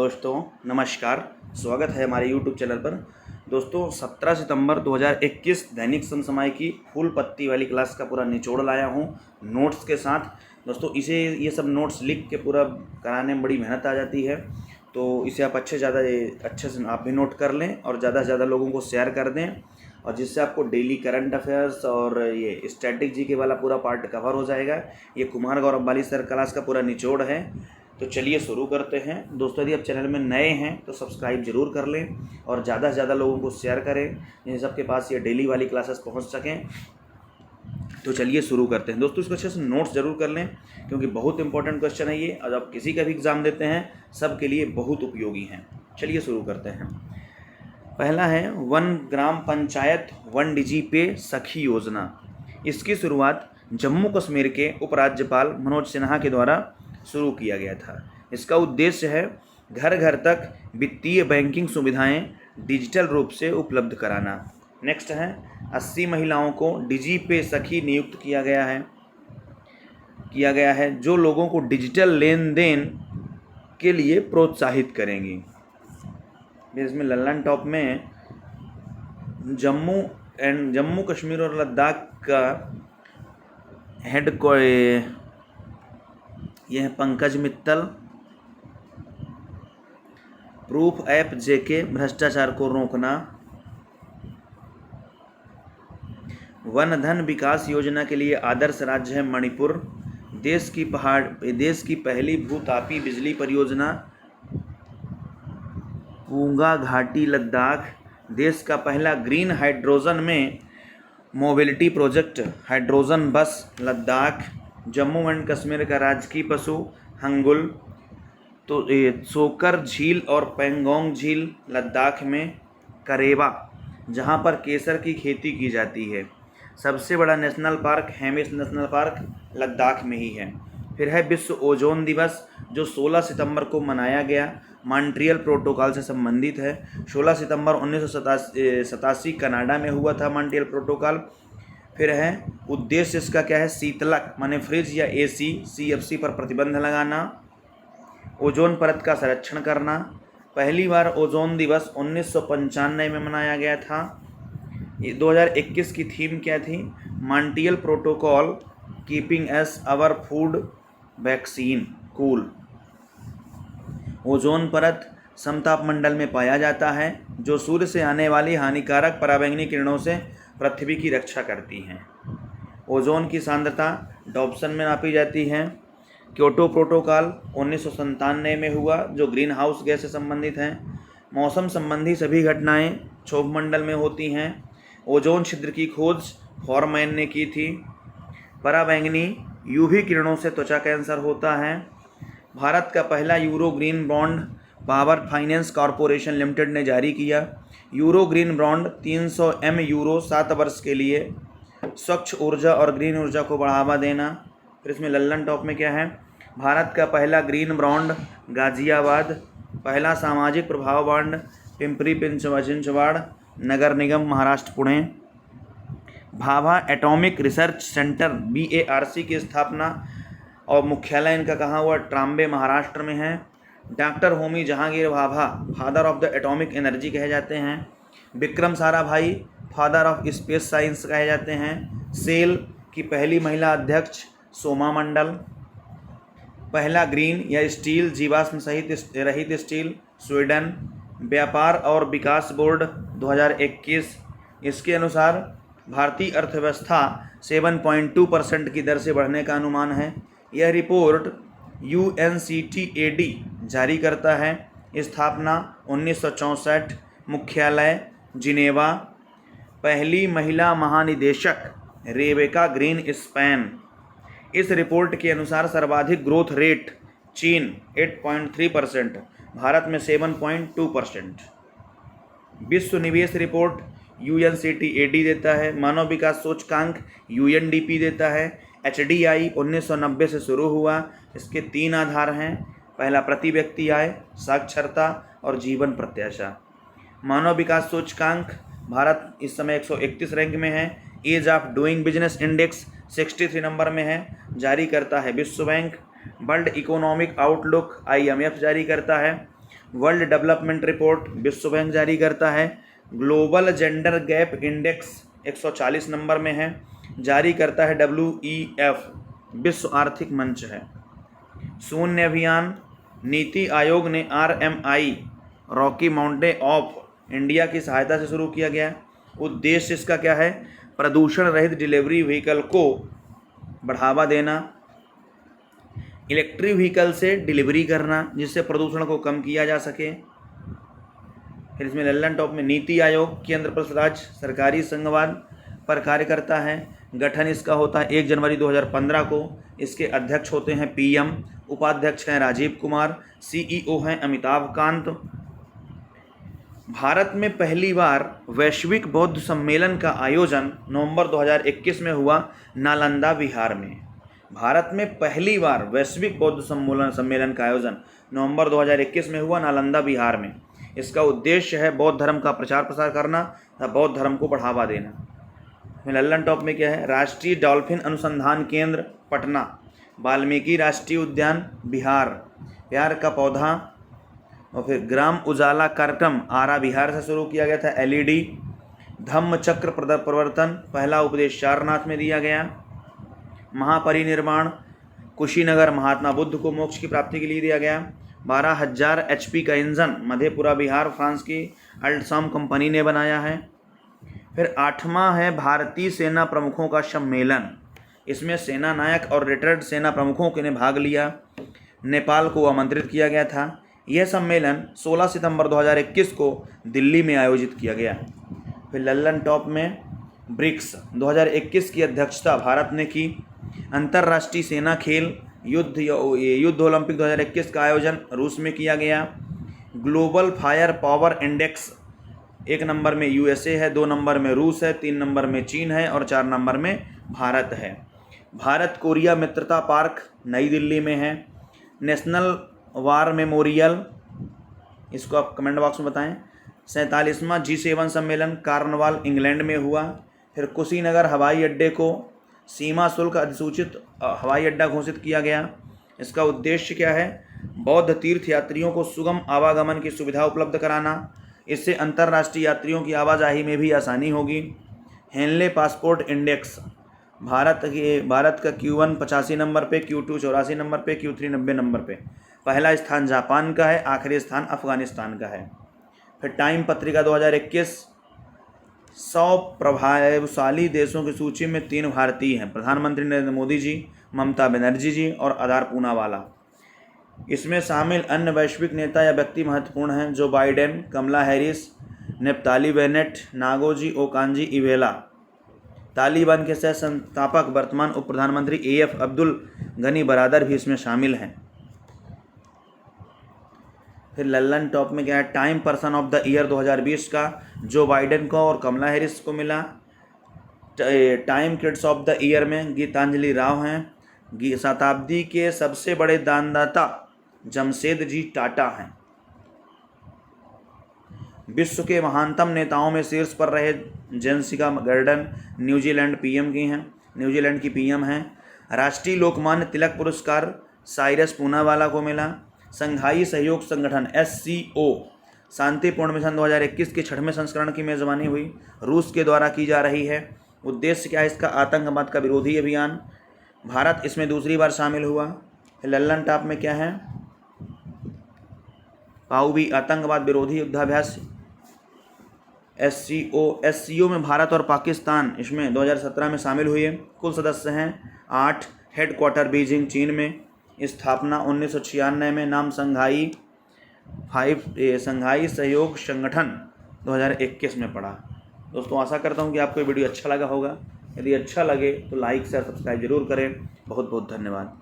दोस्तों, नमस्कार। स्वागत है हमारे YouTube चैनल पर। दोस्तों 17 सितंबर 2021 दैनिक समसामयिक की फुल पत्ती वाली क्लास का पूरा निचोड़ लाया हूँ नोट्स के साथ। दोस्तों ये सब नोट्स लिख के पूरा कराने में बड़ी मेहनत आ जाती है, तो इसे आप अच्छे से आप भी नोट कर लें और ज़्यादा से ज़्यादा लोगों को शेयर कर दें, और जिससे आपको डेली करंट अफेयर्स और ये स्टैटिक जीके वाला पूरा पार्ट कवर हो जाएगा। ये कुमार गौरव बाली सर क्लास का पूरा निचोड़ है। तो चलिए शुरू करते हैं। दोस्तों यदि आप चैनल में नए हैं तो सब्सक्राइब जरूर कर लें और ज़्यादा से ज़्यादा लोगों को शेयर करें, जिन सबके पास ये डेली वाली क्लासेस पहुंच सकें। तो चलिए शुरू करते हैं। दोस्तों इसको अच्छे से नोट्स जरूर कर लें, क्योंकि बहुत इंपॉर्टेंट क्वेश्चन है ये, और आप किसी का भी एग्ज़ाम देते हैं सबके लिए बहुत उपयोगी हैं। चलिए शुरू करते हैं। पहला है 1 ग्राम पंचायत 1 डिजी पे सखी योजना। इसकी शुरुआत जम्मू कश्मीर के उपराज्यपाल मनोज सिन्हा के द्वारा शुरू किया गया था। इसका उद्देश्य है घर घर तक वित्तीय बैंकिंग सुविधाएं डिजिटल रूप से उपलब्ध कराना। नेक्स्ट है 80 महिलाओं को डिजी पे सखी नियुक्त किया गया है जो लोगों को डिजिटल लेन देन के लिए प्रोत्साहित करेंगी। इसमें लल्लन टॉप में जम्मू कश्मीर और लद्दाख का हेड को यह है पंकज मित्तल। प्रूफ ऐप जेके भ्रष्टाचार को रोकना। वन धन विकास योजना के लिए आदर्श राज्य है मणिपुर। देश की पहली भूतापी बिजली परियोजना पूंगा घाटी लद्दाख। देश का पहला ग्रीन हाइड्रोजन में मोबिलिटी प्रोजेक्ट हाइड्रोजन बस लद्दाख। जम्मू एंड कश्मीर का राजकीय पशु हंगुल। तो सोकर झील और पेंगोंग झील लद्दाख में। करेवा, जहां पर केसर की खेती की जाती है। सबसे बड़ा national park Hemis national park Ladakh में ही है। फिर है विश्व ओजोन दिवस, जो 16 सितंबर को मनाया गया, मॉन्ट्रियल प्रोटोकॉल से संबंधित है। 16 सितंबर 1987 कनाडा में हुआ था मॉन्ट्रियल प्रोटोकॉल। फिर है उद्देश्य इसका क्या है, शीतलक माने फ्रिज या एसी सीएफसी पर प्रतिबंध लगाना। ओजोन परत का संरक्षण करना। पहली बार ओजोन दिवस 1995 में मनाया गया था। 2021 की थीम क्या थी, Montreal protocol keeping us our food vaccine cool. Ozone परत समतापमंडल में पाया जाता है, जो सूर्य से आने वाली हानिकारक पराबैंगनी किरणों से पृथ्वी की रक्षा करती हैं। ओजोन की सांद्रता डॉप्सन में नापी जाती है। क्योटो प्रोटोकॉल 1997 में हुआ, जो ग्रीन हाउस गैस से संबंधित है। मौसम संबंधी सभी घटनाएं क्षोभमंडल में होती हैं। ओजोन छिद्र की खोज फॉरमैन ने की थी। पराबैंगनी यूवी किरणों से त्वचा कैंसर होता है। भारत का पहला euro green bond power finance corporation limited ने जारी किया। Euro green bond 300 M euro 7 वर्ष के लिए। स्वच्छ ऊर्जा और ग्रीन ऊर्जा को बढ़ावा देना। फिर इसमें लल्लन टॉप में क्या है, भारत का पहला ग्रीन बॉन्ड गाजियाबाद। पहला सामाजिक प्रभाव bond Pimpri Chinchwad Nagar Nigam Maharashtra Pune. Bhabha atomic research centre BARC की स्थापना और मुख्यालय इनका कहाँ हुआ, ट्राम्बे महाराष्ट्र में है। Doctor Homi Jahangir Bhabha father of the atomic energy कहे जाते हैं। Vikram Sarabhai father of space science कहे जाते हैं। सेल की पहली महिला अध्यक्ष सोमा मंडल। पहला ग्रीन या स्टील जीवाश्म सहित रहित स्टील स्वीडन। व्यापार और विकास बोर्ड 2021, इसके अनुसार भारतीय अर्थव्यवस्था 7.2% की दर से बढ़ने का अनुमान है। यह रिपोर्ट UNCTAD जारी करता है। स्थापना 1964। मुख्यालय जिनेवा। पहली महिला महानिदेशक रेबेका ग्रीन स्पेन। इस रिपोर्ट के अनुसार सर्वाधिक ग्रोथ रेट चीन 8.3%, भारत में 7.2%। विश्व निवेश रिपोर्ट UNCTAD देता है। मानव विकास सूचकांक UNDP देता है। HDI 1990 से शुरू हुआ। इसके 3 आधार हैं, पहला प्रति व्यक्ति आय, साक्षरता और जीवन प्रत्याशा। मानव विकास सूचकांक भारत इस समय 131 रैंक में है। Ease of doing business index 63 number में है, जारी करता है विश्व bank. World economic outlook IMF जारी करता है। वर्ल्ड डेवलपमेंट रिपोर्ट विश्व बैंक जारी करता है। Global gender gap index 140 number में है, जारी करता है WEF, विश्व आर्थिक मंच है। शून्य अभियान नीति आयोग ने RMI Rocky mountain of India की सहायता से शुरू किया गया। उद्देश्य इसका क्या है? प्रदूषण रहित डिलीवरी व्हीकल को बढ़ावा देना, इलेक्ट्रिक व्हीकल से डिलीवरी करना जिससे प्रदूषण को कम किया जा सके। फिर इसमें लल्लन टॉप में नीति आयोग केंद्र प्रदेश राज्य सरकारी संघवाद पर कार्य करता है। गठन इसका होता है 1 जनवरी 2015 को। इसके अध्यक्ष होते हैं PM, उपाध्यक्ष हैं राजीव कुमार, CEO हैं अमिताभ कांत। भारत में पहली बार वैश्विक बौद्ध सम्मेलन का आयोजन नवंबर 2021 में हुआ नालंदा बिहार में। भारत में पहली बार वैश्विक बौद्ध सम्मेलन का आयोजन नवंबर 2021 में हुआ नालंदा बिहार में। इसका उद्देश्य है बौद्ध धर्म का प्रचार प्रसार करना तथा बौद्ध धर्म को बढ़ावा देना। लल्लन टॉप में क्या है? राष्ट्रीय डॉल्फिन अनुसंधान केंद्र पटना, वाल्मीकि राष्ट्रीय उद्यान बिहार, प्यार का पौधा, और फिर ग्राम उजाला कार्यक्रम आरा बिहार से शुरू किया गया था। LED धम्म चक्र प्रवर्तन पहला उपदेश सारनाथ में दिया गया। महापरिनिर्वाण कुशीनगर महात्मा बुद्ध को मोक्ष की प्राप्ति के लिए दिया गया। 12,000 HP का इंजन मधेपुरा बिहार फ्रांस की अल्ट्रासॉम कंपनी ने बनाया है। फिर 8वां है भारतीय सेना प्रमुखों का सम्मेलन। इसमें सेना नायक और रिटायर्ड सेना प्रमुखों ने भाग लिया। नेपाल को आमंत्रित किया गया था। यह सम्मेलन 16 सितंबर 2021 को दिल्ली में आयोजित किया गया। फिर लल्लन टॉप में ब्रिक्स 2021 की अध्यक्षता भारत ने की। अंतर्राष्ट्रीय सेना खेल युद्ध ओलंपिक 2021 का आयोजन रूस में किया गया। Global fire power index 1 number में USA है, 2 नंबर में रूस है, 3 नंबर में चीन है और 4 नंबर में भारत है। भारत कोरिया मित्रता पार्क नई दिल्ली में है। नेशनल वार मेमोरियल, इसको आप कमेंट बॉक्स में बताएं। 47वां G7 सम्मेलन कार्नवाल इंग्लैंड में हुआ। फिर कुशीनगर हवाई अड्डे को सीमा शुल्क अधिसूचित हवाई अड्डा घोषित किया गया। इसका उद्देश्य क्या है? बौद्ध तीर्थ यात्रियों को सुगम आवागमन की सुविधा उपलब्ध कराना। इससे अंतर्राष्ट्रीय यात्रियों की आवाजाही में भी आसानी होगी। हेनले पासपोर्ट इंडेक्स भारत का Q1 85 नंबर पे, Q2 84 नंबर पे, Q3 90 नंबर पे। पहला स्थान जापान का है, आखिरी स्थान अफगानिस्तान का है। फिर टाइम पत्रिका 2021 100 प्रभावशाली देशों की सूची में 3 भारतीय हैं, प्रधानमंत्री नरेंद्र मोदी जी, ममता बनर्जी जी और आधार पूनावाला। इसमें शामिल अन्य वैश्विक नेता या व्यक्ति महत्वपूर्ण हैं: Joe Biden, Kamala Harris, Naftali Bennett, Ngozi Okonjo Iweala. Taliban के सह संस्थापक वर्तमान उप प्रधानमंत्री AF अब्दुल गनी बरादर भी इसमें शामिल हैं। फिर लल्लन टॉप में क्या है? Time person of the year 2020 का जो बाइडेन को और कमला हैरिस को मिला। Time kids of the year में गीतांजलि राव हैं। शताब्दी के सबसे बड़े दानदाता जमशेद जी टाटा हैं। विश्व के महानतम नेताओं में शीर्ष पर रहे जेसिका गर्डन न्यूजीलैंड की PM हैं। राष्ट्रीय लोकमान्य तिलक पुरस्कार साइरस पूनावाला को मिला। संघाई सहयोग संगठन SCO शांतिपूर्ण मिशन 2021 के 6वें संस्करण की मेजबानी हुई, रूस के द्वारा की जा रही है। उद्देश्य क्या है इसका? आतंकवाद का विरोधी अभियान। भारत इसमें दूसरी बार शामिल हुआ। लल्लन टॉप में क्या है? पाउबी आतंकवाद विरोधी युद्धाभ्यास। SCO में भारत और पाकिस्तान इसमें 2017 में शामिल हुए। कुल सदस्य हैं 8। हेडक्वार्टर बीजिंग चीन में। स्थापना 1996 में। नाम संघाई सहयोग संगठन 2021 में पड़ा। दोस्तों आशा करता हूँ कि आपको ये वीडियो अच्छा लगा होगा। यदि अच्छा लगे तो लाइक शेयर सब्सक्राइब जरूर करें। बहुत बहुत धन्यवाद।